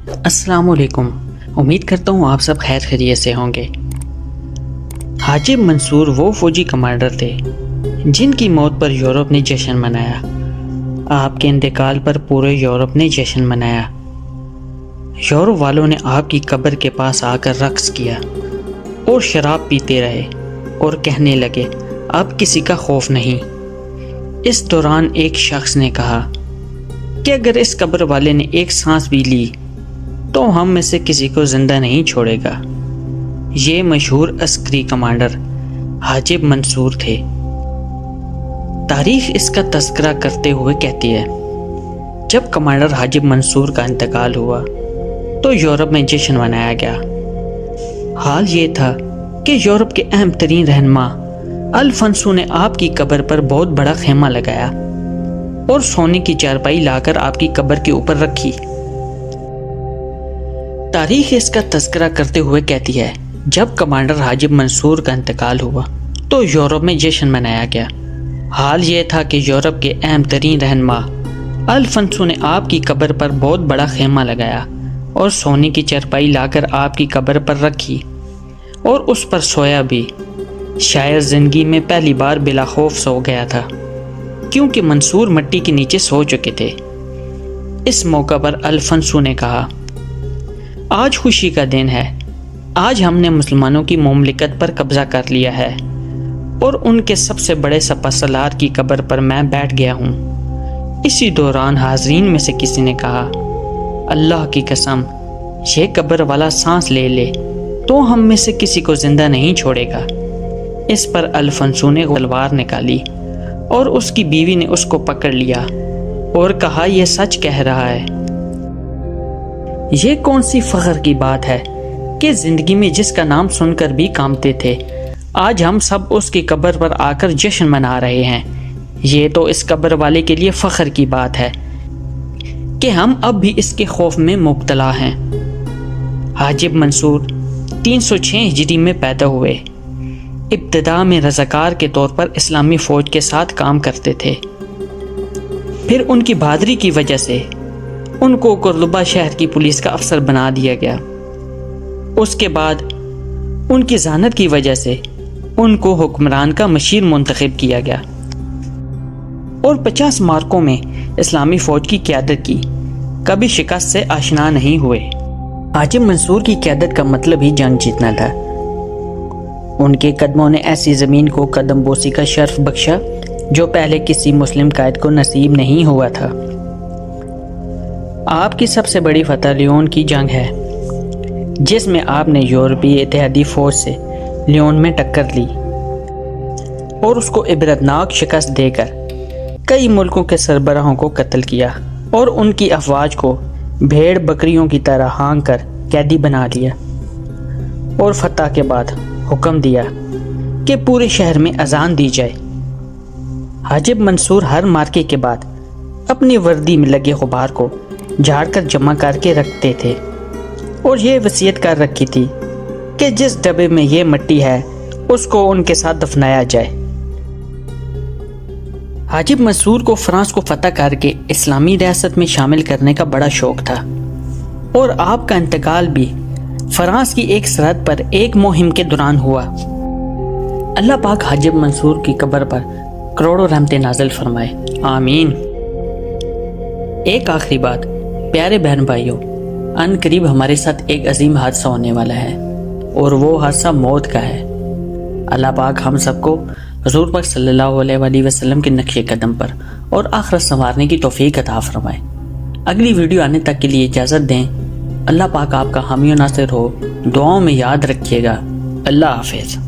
السلام علیکم۔ امید کرتا ہوں آپ سب خیر خیریت سے ہوں گے۔ حاجب منصور وہ فوجی کمانڈر تھے جن کی موت پر یورپ نے جشن منایا۔ آپ کے انتقال پر پورے یورپ نے جشن منایا۔ یورپ والوں نے آپ کی قبر کے پاس آ کر رقص کیا اور شراب پیتے رہے اور کہنے لگے اب کسی کا خوف نہیں۔ اس دوران ایک شخص نے کہا کہ اگر اس قبر والے نے ایک سانس بھی لی تو ہم میں سے کسی کو زندہ نہیں چھوڑے گا۔ یہ مشہور عسکری کمانڈر حاجب منصور تھے۔ تاریخ اس کا تذکرہ کرتے ہوئے کہتی ہے جب کمانڈر حاجب منصور کا انتقال ہوا تو یورپ میں جشن منایا گیا۔ حال یہ تھا کہ یورپ کے اہم ترین رہنما الفنسو نے آپ کی قبر پر بہت بڑا خیمہ لگایا اور سونے کی چارپائی لا کر آپ کی قبر کے اوپر رکھی۔ تاریخ اس کا تذکرہ کرتے ہوئے کہتی ہے جب کمانڈر حاجب منصور کا انتقال ہوا تو یورپ میں جشن منایا گیا۔ حال یہ تھا کہ یورپ کے اہم ترین رہنما الفنسو نے آپ کی قبر پر بہت بڑا خیمہ لگایا اور سونے کی چارپائی لا کر آپ کی قبر پر رکھی اور اس پر سویا بھی۔ شاید زندگی میں پہلی بار بلا خوف سو گیا تھا کیونکہ منصور مٹی کے نیچے سو چکے تھے۔ اس موقع پر الفنسو نے کہا آج خوشی کا دن ہے، آج ہم نے مسلمانوں کی مملکت پر قبضہ کر لیا ہے اور ان کے سب سے بڑے سپہ سالار کی قبر پر میں بیٹھ گیا ہوں۔ اسی دوران حاضرین میں سے کسی نے کہا اللہ کی قسم یہ قبر والا سانس لے لے تو ہم میں سے کسی کو زندہ نہیں چھوڑے گا۔ اس پر الفنسو نے تلوار نکالی اور اس کی بیوی نے اس کو پکڑ لیا اور کہا یہ سچ کہہ رہا ہے۔ یہ کون سی فخر کی بات ہے کہ زندگی میں جس کا نام سن کر بھی کانپتے تھے آج ہم سب اس کی قبر پر آ کر جشن منا رہے ہیں۔ یہ تو اس قبر والے کے لیے فخر کی بات ہے کہ ہم اب بھی اس کے خوف میں مبتلا ہیں۔ حاجب منصور 306 ہجری میں پیدا ہوئے۔ ابتدا میں رضاکار کے طور پر اسلامی فوج کے ساتھ کام کرتے تھے، پھر ان کی بہادری کی وجہ سے ان کو قرطبہ شہر کی پولیس کا افسر بنا دیا گیا۔ اس کے بعد ان کی ذہانت کی وجہ سے ان کو حکمران کا مشیر منتخب کیا گیا اور 50 مارکوں میں اسلامی فوج کی قیادت کی، کبھی شکست سے آشنا نہیں ہوئے۔ حاجب منصور کی قیادت کا مطلب ہی جنگ جیتنا تھا۔ ان کے قدموں نے ایسی زمین کو قدم بوسی کا شرف بخشا جو پہلے کسی مسلم قائد کو نصیب نہیں ہوا تھا۔ آپ کی سب سے بڑی فتح لیون کی جنگ ہے جس میں آپ نے یورپی اتحادی فوج سے لیون میں ٹکر لی اور اس کو عبرتناک شکست دے کر کئی ملکوں کے سربراہوں کو قتل کیا اور ان کی افواج کو بھیڑ بکریوں کی طرح ہانک کر قیدی بنا لیا اور فتح کے بعد حکم دیا کہ پورے شہر میں اذان دی جائے۔ حاجب منصور ہر مارکے کے بعد اپنی وردی میں لگے غبار کو جھاڑ کر جمع کر کے رکھتے تھے اور یہ وصیت کر رکھی تھی کہ جس ڈبے میں یہ مٹی ہے اس کو ان کے ساتھ دفنایا جائے۔ حاجب منصور کو فرانس کو فتح کر کے اسلامی ریاست میں شامل کرنے کا بڑا شوق تھا اور آپ کا انتقال بھی فرانس کی ایک سرحد پر ایک مہم کے دوران ہوا۔ اللہ پاک حاجب منصور کی قبر پر کروڑوں رحمتیں نازل فرمائے، آمین۔ ایک آخری بات، پیارے بہن بھائیوں، ان قریب ہمارے ساتھ ایک عظیم حادثہ ہونے والا ہے اور وہ حادثہ موت کا ہے۔ اللہ پاک ہم سب کو حضور پاک صلی اللہ علیہ وآلہ وسلم کے نقش قدم پر اور آخرت سنوارنے کی توفیق عطا فرمائے۔ اگلی ویڈیو آنے تک کے لیے اجازت دیں۔ اللہ پاک آپ کا حامی و ناصر ہو، دعاؤں میں یاد رکھیے گا۔ اللہ حافظ۔